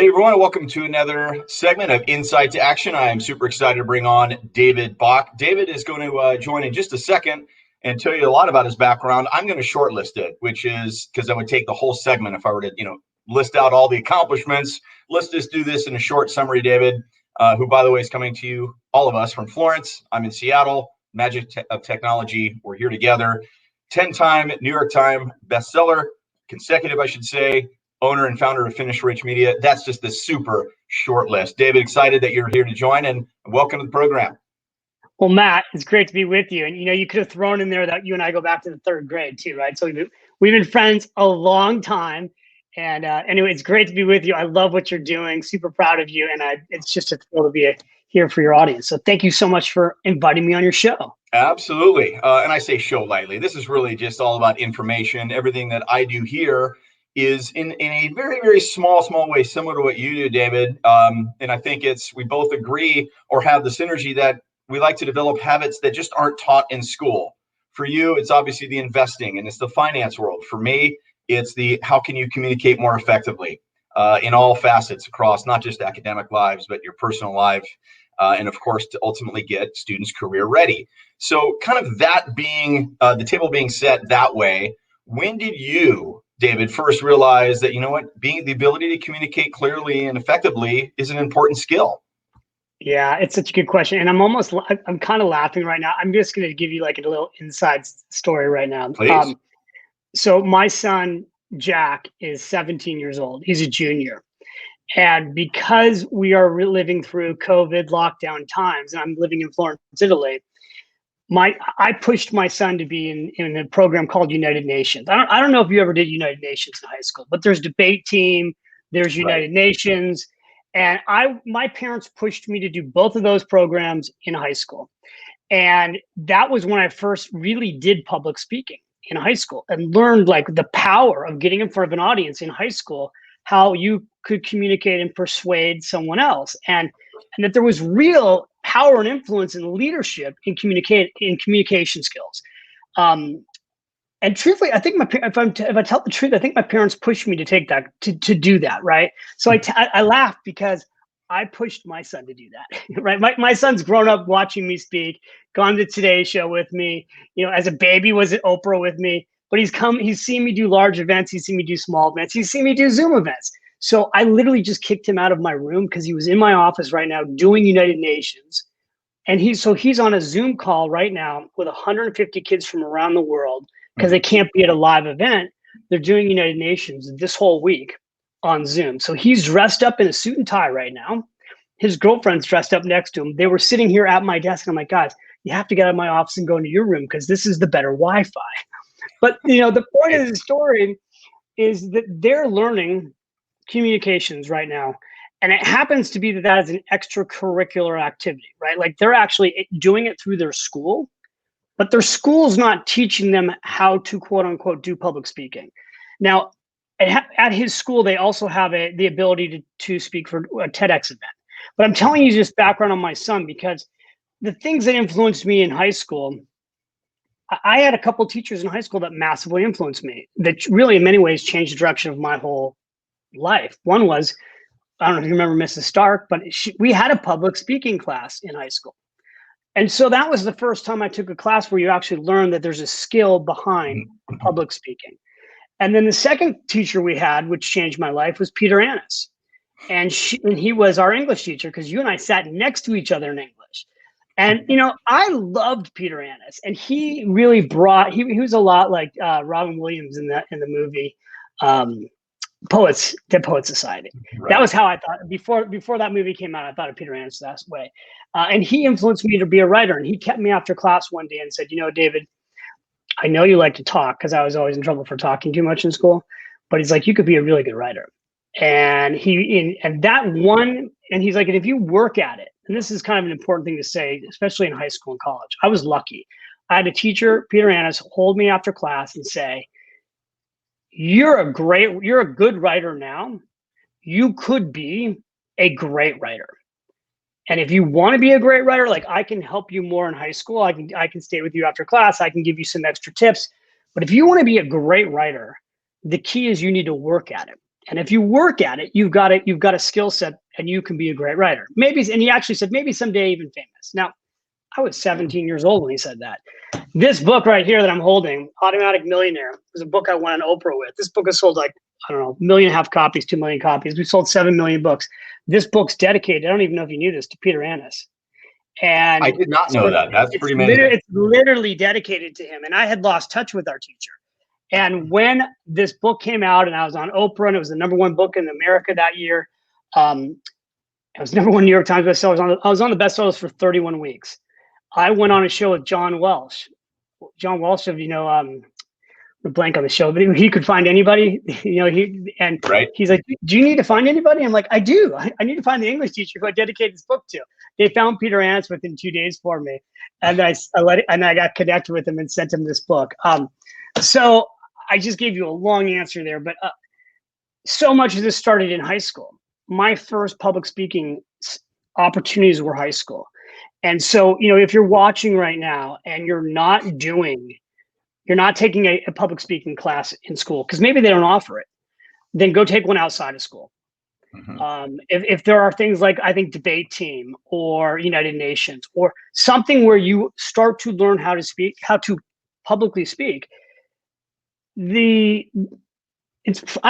Hey everyone, welcome to another segment of Insight to Action. I am super excited to bring on David Bach. David is going to join in just a second and tell you a lot about his background. I'm going to shortlist it, which is because I would take the whole segment if I were to, list out all the accomplishments. Let's just do this in a short summary, David, who, by the way, is coming to you, all of us, from Florence. I'm in Seattle, Magic of Technology. We're here together. 10-time New York Times bestseller, consecutive, I should say. Owner and founder of Finish Rich Media. That's just a super short list. David, excited that you're here to join, and welcome to the program. Well, Matt, it's great to be with you. And you could have thrown in there that you and I go back to the third grade too, right? So we've been friends a long time. And anyway, it's great to be with you. I love what you're doing. Super proud of you, and it's just a thrill to be here for your audience. So thank you so much for inviting me on your show. Absolutely, and I say show lightly. This is really just all about information. Everything that I do here is in a very, very small way, similar to what you do, David. And I think we both agree or have the synergy that we like to develop habits that just aren't taught in school. For you, it's obviously the investing and it's the finance world. For me, it's the how can you communicate more effectively in all facets across not just academic lives, but your personal life. And of course, to ultimately get students career ready. So kind of that being the table being set that way, when did you, David, first realize that, being the ability to communicate clearly and effectively is an important skill? Yeah, it's such a good question. And I'm kind of laughing right now. I'm just going to give you like a little inside story right now. Please. So my son, Jack, is 17 years old. He's a junior. And because we are living through COVID lockdown times, and I'm living in Florence, Italy, I pushed my son to be in a program called United Nations. I don't know if you ever did United Nations in high school, but there's debate team, there's United Nations, and my parents pushed me to do both of those programs in high school. And that was when I first really did public speaking in high school and learned like the power of getting in front of an audience in high school, how you could communicate and persuade someone else, and that there was real power and influence and leadership in communication skills. And truthfully, I think if I tell the truth, I think my parents pushed me to take that to do that, right? So I laugh because I pushed my son to do that, right? My son's grown up watching me speak, gone to Today's Show with me, as a baby was at Oprah with me, but he's seen me do large events, he's seen me do small events, he's seen me do Zoom events. So I literally just kicked him out of my room because he was in my office right now doing United Nations. And he's on a Zoom call right now with 150 kids from around the world because they can't be at a live event. They're doing United Nations this whole week on Zoom. So he's dressed up in a suit and tie right now. His girlfriend's dressed up next to him. They were sitting here at my desk. I'm like, guys, you have to get out of my office and go into your room because this is the better Wi-Fi. But the point of the story is that they're learning communications right now. And it happens to be that is an extracurricular activity, right? Like they're actually doing it through their school, but their school's not teaching them how to quote unquote do public speaking. Now, at his school, they also have the ability to speak for a TEDx event. But I'm telling you just background on my son because the things that influenced me in high school, I had a couple of teachers in high school that massively influenced me, that really in many ways changed the direction of my whole life. One was, I don't know if you remember Mrs. Stark, but we had a public speaking class in high school. And so that was the first time I took a class where you actually learn that there's a skill behind public speaking. And then the second teacher we had, which changed my life, was Peter Annis. And he was our English teacher because you and I sat next to each other in English. And, I loved Peter Annis. And he really he was a lot like Robin Williams in the movie The Poet Society. Right. That was how I thought before that movie came out. I thought of Peter Annis that way, and he influenced me to be a writer. And he kept me after class one day and said, "David, I know you like to talk because I was always in trouble for talking too much in school, but he's like, you could be a really good writer." And he's like, and if you work at it, and this is kind of an important thing to say, especially in high school and college. I was lucky. I had a teacher, Peter Annis, hold me after class and say, you're a good writer now. You could be a great writer. And if you want to be a great writer, like I can help you more in high school. I can stay with you after class. I can give you some extra tips. But if you want to be a great writer, the key is you need to work at it. And if you work at it, you've got a skill set and you can be a great writer. Maybe, and he actually said, maybe someday even famous. Now, I was 17 years old when he said that. This book right here that I'm holding, Automatic Millionaire, was a book I went on Oprah with. This book has sold like, I don't know, 1.5 million copies, 2 million copies. We sold 7 million books. This book's dedicated, I don't even know if you knew this, to Peter Annis. And I did not know that. That's pretty amazing. It's literally dedicated to him. And I had lost touch with our teacher. And when this book came out and I was on Oprah and it was the #1 book in America that year, it was #1 New York Times bestseller. I was on the bestsellers for 31 weeks. I went on a show with John Welsh. John Welsh, of the blank on the show, but he could find anybody, he's like, do you need to find anybody? I'm like, I do. I need to find the English teacher who I dedicated this book to. They found Peter Annis within 2 days for me, and I got connected with him and sent him this book. So I just gave you a long answer there, but so much of this started in high school. My first public speaking opportunities were high school. And so, if you're watching right now and you're not taking a public speaking class in school, because maybe they don't offer it, then go take one outside of school. Mm-hmm. If there are things like, I think, debate team or United Nations or something where you start to learn how to publicly speak, I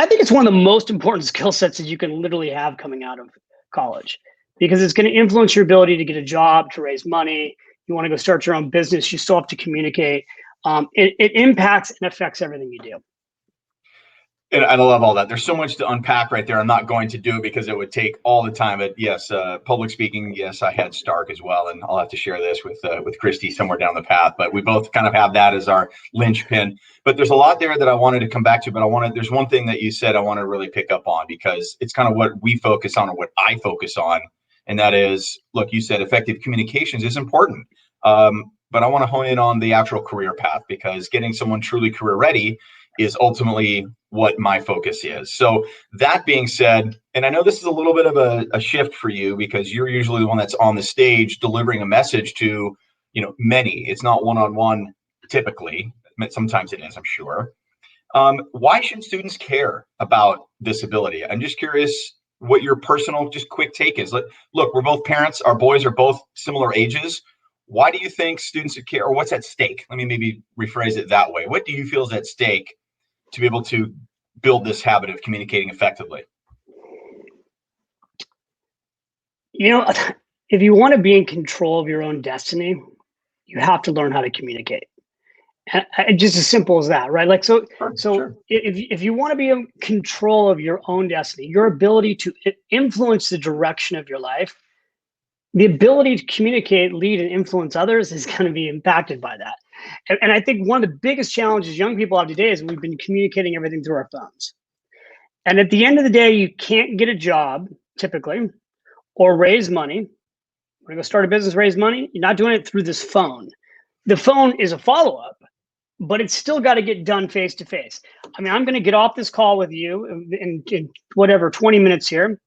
think it's one of the most important skill sets that you can literally have coming out of college, because it's going to influence your ability to get a job, to raise money. You want to go start your own business, you still have to communicate. It impacts and affects everything you do. And I love all that. There's so much to unpack right there. I'm not going to do it because it would take all the time. But yes, public speaking. Yes, I had Stark as well, and I'll have to share this with Christy somewhere down the path. But we both kind of have that as our linchpin. But there's a lot there that I wanted to come back to. But there's one thing that you said I want to really pick up on, because it's kind of what we focus on, or what I focus on, and that is, look, you said effective communications is important. But I want to hone in on the actual career path, because getting someone truly career ready is ultimately what my focus is. So that being said, and I know this is a little bit of a shift for you, because you're usually the one that's on the stage delivering a message to, many. It's not one-on-one typically. Sometimes it is, I'm sure. Why should students care about this ability? I'm just curious what your personal, just quick take is. Look, we're both parents. Our boys are both similar ages. Why do you think students should care, or what's at stake? Let me maybe rephrase it that way. What do you feel is at stake to be able to build this habit of communicating effectively? If you want to be in control of your own destiny, you have to learn how to communicate. And just as simple as that, right? Sure. If you want to be in control of your own destiny, your ability to influence the direction of your life, the ability to communicate, lead, and influence others is going to be impacted by that. And I think one of the biggest challenges young people have today is we've been communicating everything through our phones. And at the end of the day, you can't get a job typically or raise money. We're going to go start a business, raise money. You're not doing it through this phone. The phone is a follow-up, but it's still got to get done face to face. I mean, I'm going to get off this call with you in 20 minutes here.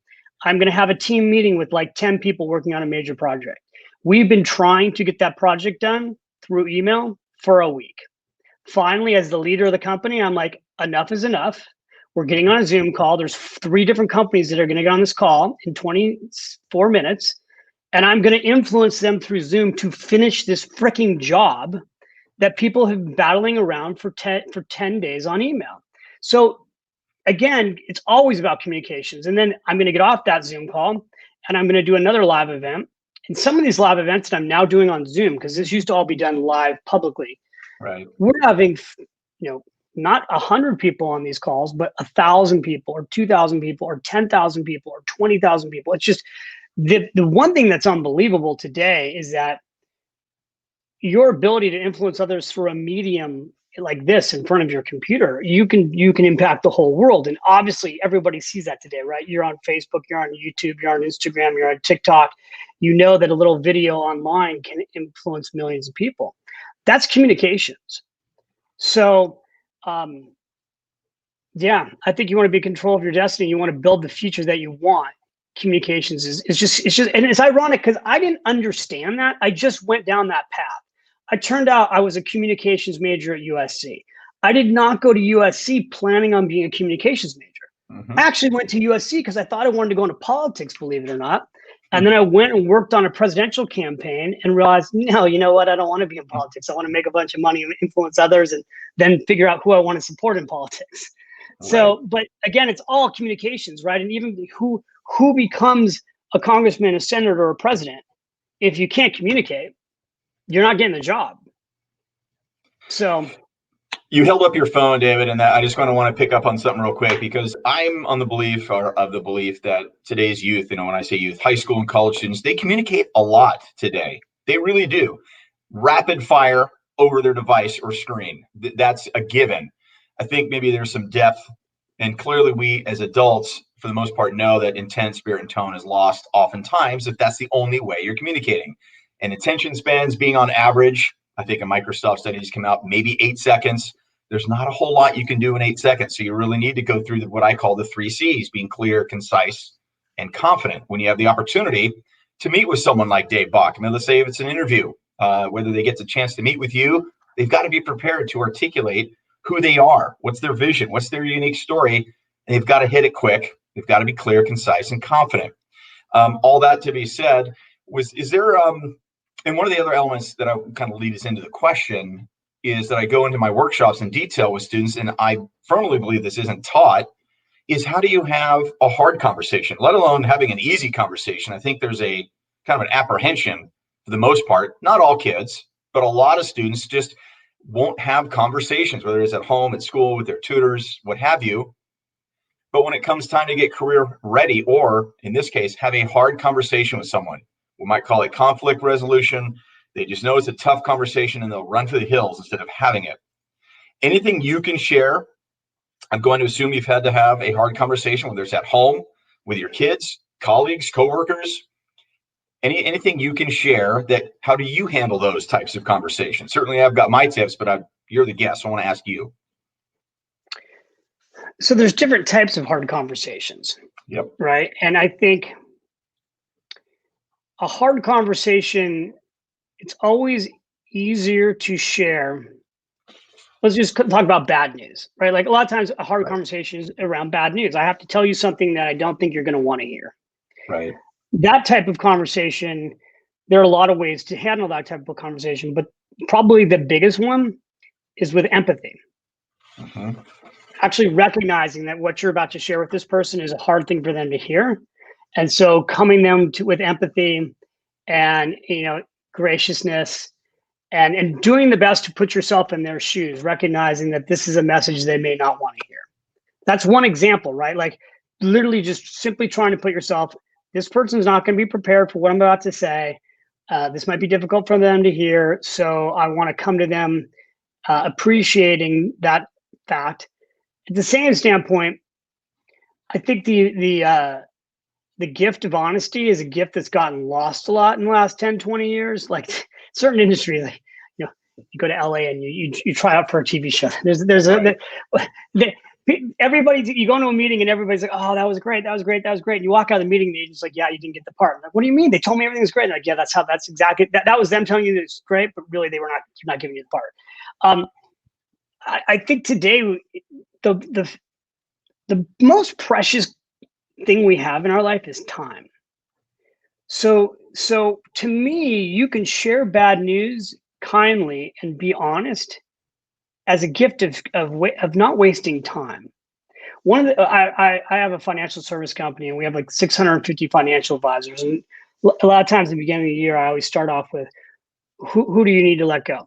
I'm going to have a team meeting with like 10 people working on a major project. We've been trying to get that project done through email for a week. Finally, as the leader of the company, I'm like, enough is enough. We're getting on a Zoom call. There's 3 different companies that are going to get on this call in 24 minutes. And I'm going to influence them through Zoom to finish this freaking job that people have been battling around for 10 days on email. So again, it's always about communications. And then I'm going to get off that Zoom call and I'm going to do another live event. And some of these live events that I'm now doing on Zoom, because this used to all be done live publicly. Right. We're having, not 100 people on these calls, but 1,000 people or 2,000 people or 10,000 people or 20,000 people. It's just the one thing that's unbelievable today is that your ability to influence others through a medium like this in front of your computer, you can impact the whole world. And obviously everybody sees that today, right? You're on Facebook, you're on YouTube, you're on Instagram, you're on TikTok. You know that a little video online can influence millions of people. That's communications. So, I think you want to be in control of your destiny. You want to build the future that you want. Communications is just, and it's ironic because I didn't understand that. I just went down that path. It turned out I was a communications major at USC. I did not go to USC planning on being a communications major. I actually went to USC because I thought I wanted to go into politics, believe it or not. And Hmm. then I went and worked on a presidential campaign and realized, no, you know what? I don't want to be in politics. I want to make a bunch of money and influence others and then figure out who I want to support in politics. Right. So, but again, it's all communications, right? And even who becomes a congressman, a senator, or a president, if you can't communicate, you're not getting the job. So You held up your phone, David, and that I just want to pick up on something real quick because I'm on the belief or of the belief that today's youth, you know, when I say youth, high school and college students, they communicate a lot today. They really do. Rapid fire over their device or screen. That's a given. I think maybe there's some depth, and clearly we as adults, for the most part, know that intent, spirit, and tone is lost oftentimes if that's the only way you're communicating. And attention spans being on average, I think a Microsoft study just came out, maybe 8 seconds. There's not a whole lot you can do in 8 seconds. So you really need to go through what I call the 3 C's, being clear, concise, and confident when you have the opportunity to meet with someone like Dave Bach. I mean, let's say if it's an interview, whether they get the chance to meet with you, they've got to be prepared to articulate who they are, what's their vision, what's their unique story, and they've got to hit it quick. They've got to be clear, concise, and confident. All that to be said, is there and one of the other elements that I kind of lead us into the question is that I go into my workshops in detail with students, and I firmly believe this isn't taught, is how do you have a hard conversation, let alone having an easy conversation? I think there's a kind of an apprehension for the most part, not all kids, but a lot of students just won't have conversations, whether it's at home, at school, with their tutors, what have you. But when it comes time to get career ready, or in this case, have a hard conversation with someone, we might call it conflict resolution. They just know it's a tough conversation and they'll run for the hills instead of having it. Anything you can share? I'm going to assume you've had to have a hard conversation, whether it's at home, with your kids, colleagues, coworkers. Anything you can share that how do you handle those types of conversations? Certainly I've got my tips, but you're the guest. So I want to ask you. So there's different types of hard conversations. Yep. Right. And I think a hard conversation, it's always easier to share. Let's just talk about bad news, right? Like a lot of times a hard conversation is around bad news. I have to tell you something that I don't think you're going to want to hear. Right. That type of conversation, there are a lot of ways to handle that type of conversation, but probably the biggest one is with empathy. Mm-hmm. Actually recognizing that what you're about to share with this person is a hard thing for them to hear. And so coming them to with empathy and, you know, graciousness and doing the best to put yourself in their shoes, recognizing that this is a message they may not want to hear. That's one example, right? Like literally just simply trying to put yourself, this person's not going to be prepared for what I'm about to say. This might be difficult for them to hear. So I want to come to them appreciating that fact. At the same standpoint, I think the gift of honesty is a gift that's gotten lost a lot in the last 10, 20 years. Like certain industries, like, you know, you go to LA and you try out for a TV show. There's right. Everybody, you go into a meeting and everybody's like, oh, that was great. That was great. That was great. And you walk out of the meeting and you're just like, yeah, you didn't get the part. I'm like, what do you mean? They told me everything was great. I'm like, yeah, that's exactly, that was them telling you that it's great, but really they were not giving you the part. I think today, the most precious thing we have in our life is time. So to me, you can share bad news kindly and be honest as a gift of not wasting time. One of the I have a financial service company and we have like 650 financial advisors, and a lot of times at the beginning of the year I always start off with who do you need to let go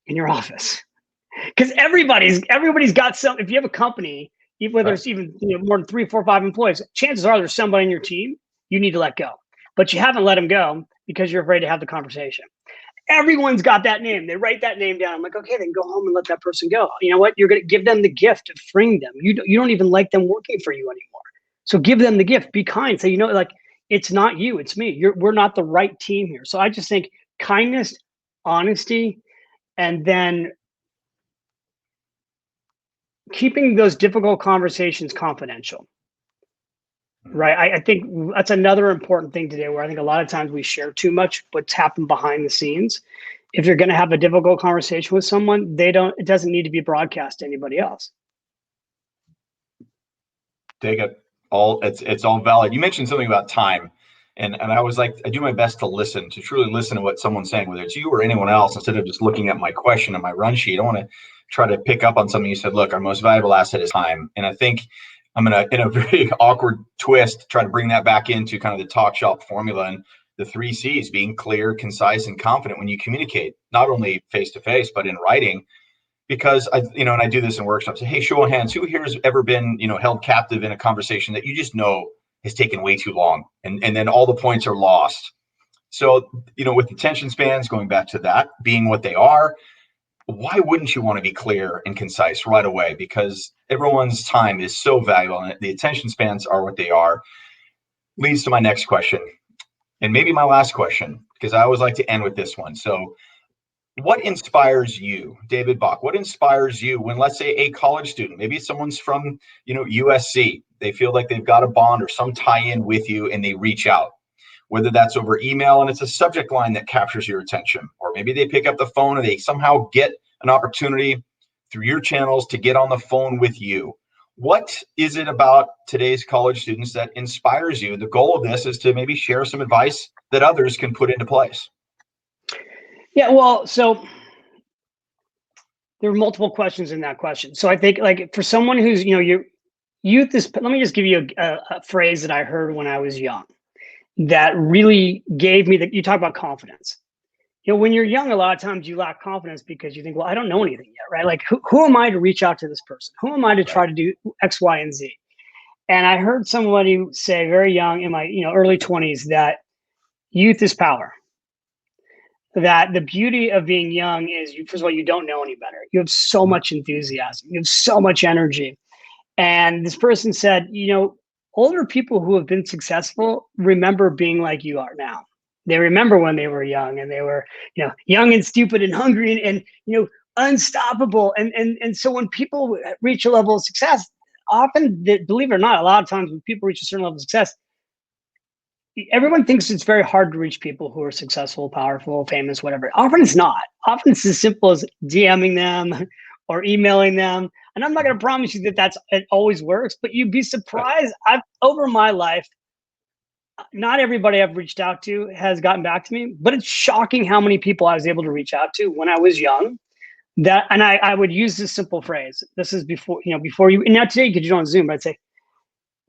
in your office? Because everybody's got some. If you have a company, whether it's even more than 3, 4, 5 employees, chances are there's somebody in your team you need to let go, but you haven't let them go because you're afraid to have the conversation. Everyone's got that name. They write that name down. I'm like, okay, then go home and let that person go. You know what? You're going to give them the gift of freeing them. You don't even like them working for you anymore. So give them the gift. Be kind. So, you know, like it's not you, it's me. We're not the right team here. So I just think kindness, honesty, and then keeping those difficult conversations confidential, right? I think that's another important thing today where I think a lot of times we share too much what's happened behind the scenes. If you're going to have a difficult conversation with someone, it doesn't need to be broadcast to anybody else. Take it all. It's all valid. You mentioned something about time, and I was like, I do my best to listen, to truly listen to what someone's saying, whether it's you or anyone else, instead of just looking at my question and my run sheet. I want to try to pick up on something you said. Look, our most valuable asset is time, and I think I'm gonna, in a very awkward twist, try to bring that back into kind of the talk shop formula and the three C's: being clear, concise, and confident when you communicate, not only face to face but in writing. Because and I do this in workshops. Say, hey, show of hands, who here has ever been, held captive in a conversation that you just know has taken way too long, and then all the points are lost. So, with attention spans, going back to that being what they are, why wouldn't you want to be clear and concise right away? Because everyone's time is so valuable, and the attention spans are what they are. Leads to my next question, and maybe my last question, because I always like to end with this one. So, what inspires you, David Bach? What inspires you when, let's say, a college student, maybe someone's from, USC, they feel like they've got a bond or some tie-in with you, and they reach out, whether that's over email and it's a subject line that captures your attention, or maybe they pick up the phone and they somehow get an opportunity through your channels to get on the phone with you. What is it about today's college students that inspires you? The goal of this is to maybe share some advice that others can put into place. Yeah, well, so there are multiple questions in that question. So I think, like, for someone who's, your youth is, let me just give you a phrase that I heard when I was young that really gave me you talk about confidence. When you're young, a lot of times you lack confidence because you think, well, I don't know anything yet, right? Like, who am I to reach out to this person? Who am I to try to do X, Y, and Z? And I heard somebody say very young in my, early 20s that youth is power. That the beauty of being young is, first of all, you don't know any better. You have so much enthusiasm. You have so much energy. And this person said, older people who have been successful remember being like you are now. They remember when they were young, and they were, young and stupid and hungry and unstoppable. And so when people reach a level of success, often, believe it or not, a lot of times when people reach a certain level of success, everyone thinks it's very hard to reach people who are successful, powerful, famous, whatever. Often it's not. Often it's as simple as DMing them or emailing them. And I'm not going to promise you that it always works, but you'd be surprised. Over my life, not everybody I've reached out to has gotten back to me, but it's shocking how many people I was able to reach out to when I was young. And I would use this simple phrase. This is before you, and now today you could do it on Zoom, but I'd say,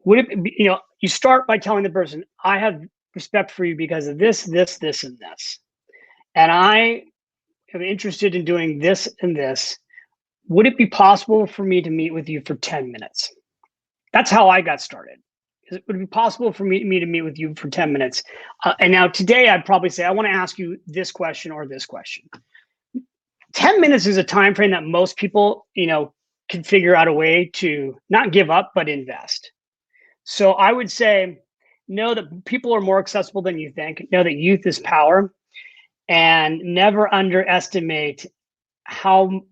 would it be, you start by telling the person, I have respect for you because of this, this, this, and this. And I am interested in doing this and this. Would it be possible for me to meet with you for 10 minutes? That's how I got started. Would it be possible for me to meet with you for 10 minutes? And now today I'd probably say, I want to ask you this question or this question. 10 minutes is a time frame that most people, can figure out a way to not give up, but invest. So I would say, know that people are more accessible than you think. Know that youth is power, and never underestimate how.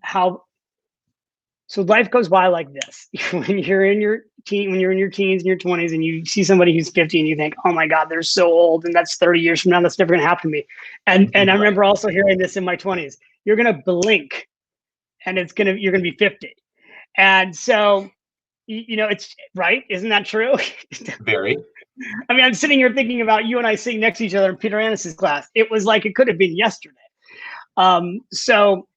So life goes by like this. When you're in your teens and your 20s, and you see somebody who's 50, and you think, oh my God, they're so old, and that's 30 years from now, that's never going to happen to me. And I remember also hearing this in my 20s. You're going to blink, and you're going to be 50, and so. It's right. Isn't that true? Very. I mean, I'm sitting here thinking about you and I sitting next to each other in Peter Annis's class. It was like it could have been yesterday. So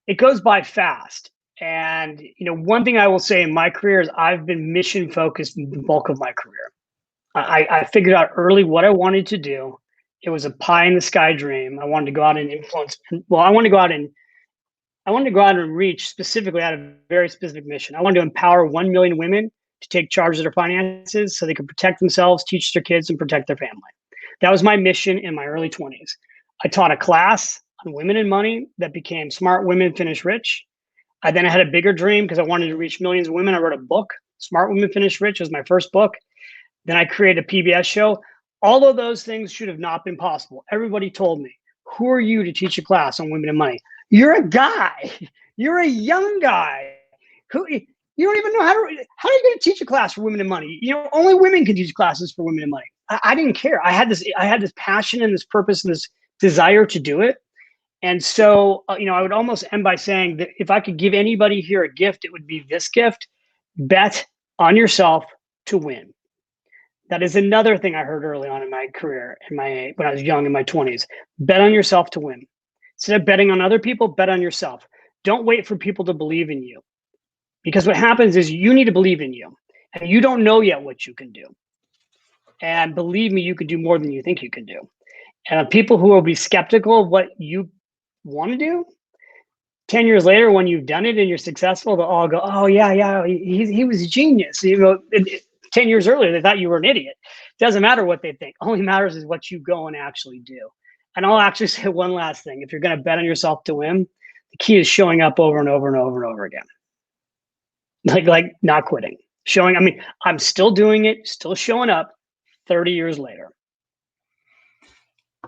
it goes by fast. And, one thing I will say in my career is I've been mission focused the bulk of my career. I figured out early what I wanted to do. It was a pie in the sky dream. I wanted to go out and influence. Well, I wanted to go out and reach specifically out of a very specific mission. I wanted to empower 1 million women to take charge of their finances so they could protect themselves, teach their kids, and protect their family. That was my mission in my early 20s. I taught a class on women and money that became Smart Women Finish Rich. I had a bigger dream because I wanted to reach millions of women. I wrote a book. Smart Women Finish Rich was my first book. Then I created a PBS show. All of those things should have not been possible. Everybody told me, who are you to teach a class on women and money? You're a guy. You're a young guy who you don't even know how are you going to teach a class for women and money? Only women can teach classes for women and money. I didn't care. I had this passion and this purpose and this desire to do it. And so, I would almost end by saying that if I could give anybody here a gift, it would be this gift: bet on yourself, to win. That is another thing I heard early on in my career, when I was young, in my 20s. Bet on yourself to win. Instead of betting on other people, bet on yourself. Don't wait for people to believe in you. Because what happens is you need to believe in you. And you don't know yet what you can do. And believe me, you can do more than you think you can do. And people who will be skeptical of what you want to do, 10 years later, when you've done it and you're successful, they'll all go, oh, yeah, he was a genius. 10 years earlier, they thought you were an idiot. It doesn't matter what they think. Only matters is what you go and actually do. And I'll actually say one last thing. If you're going to bet on yourself to win, the key is showing up over and over and over and over again. Like not quitting. I'm still doing it, still showing up 30 years later.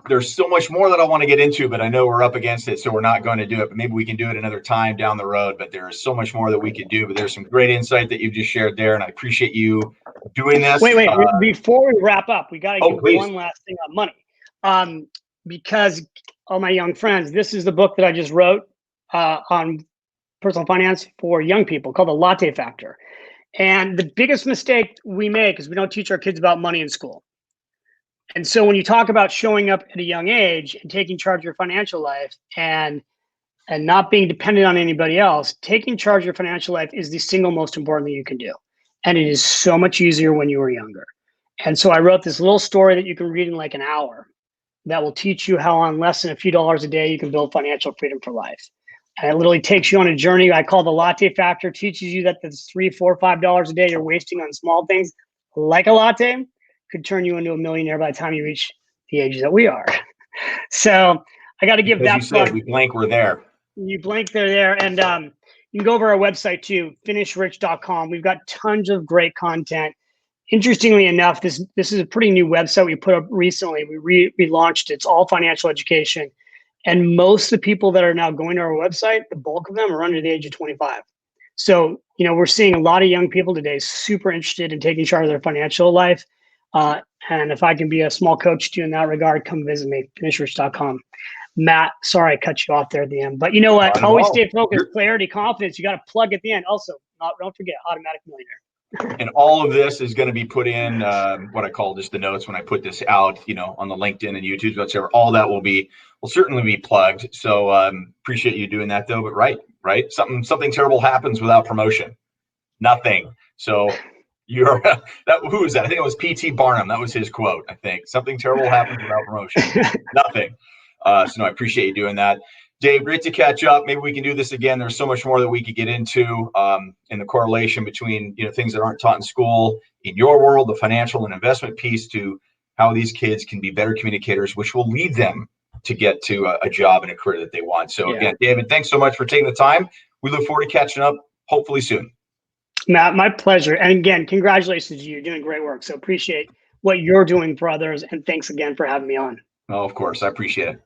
There's so much more that I want to get into, but I know we're up against it, so we're not going to do it. But maybe we can do it another time down the road. But there is so much more that we could do. But there's some great insight that you've just shared there, and I appreciate you doing this. Wait. Before we wrap up, we got to do please. one last thing on money. Because all my young friends, this is the book that I just wrote on personal finance for young people, called The Latte Factor. And the biggest mistake we make is we don't teach our kids about money in school. And so when you talk about showing up at a young age and taking charge of your financial life and not being dependent on anybody else, taking charge of your financial life is the single most important thing you can do. And it is so much easier when you were younger. And so I wrote this little story that you can read in like an hour that will teach you how on less than a few dollars a day you can build financial freedom for life. And it literally takes you on a journey I call the Latte Factor, teaches you that the $3, $4, $5 a day you're wasting on small things like a latte could turn you into a millionaire by the time you reach the ages that we are. So I got to give that plug. We blink, we're there. You blink, they're there. And you can go over our website too, finishrich.com. We've got tons of great content. Interestingly enough, this is a pretty new website we put up recently. We relaunched it. It's all financial education. And most of the people that are now going to our website, the bulk of them are under the age of 25. So, we're seeing a lot of young people today super interested in taking charge of their financial life. And if I can be a small coach to you in that regard, come visit me, finishrich.com. Matt, sorry I cut you off there at the end. But you know what? Always stay focused, clarity, confidence. You got to plug at the end. Also, don't forget Automatic Millionaire. And all of this is going to be put in what I call just the notes when I put this out, on the LinkedIn and YouTube, whatever. All that will certainly be plugged. So appreciate you doing that, though. But right, something terrible happens without promotion. Nothing. So who was that? I think it was P.T. Barnum. That was his quote. I think something terrible happens without promotion. Nothing. So no, I appreciate you doing that. Dave, great to catch up. Maybe we can do this again. There's so much more that we could get into in the correlation between things that aren't taught in school, in your world, the financial and investment piece, to how these kids can be better communicators, which will lead them to get to a job and a career that they want. So Again, David, thanks so much for taking the time. We look forward to catching up hopefully soon. Matt, my pleasure. And again, congratulations to you. You're doing great work. So appreciate what you're doing for others. And thanks again for having me on. Oh, of course. I appreciate it.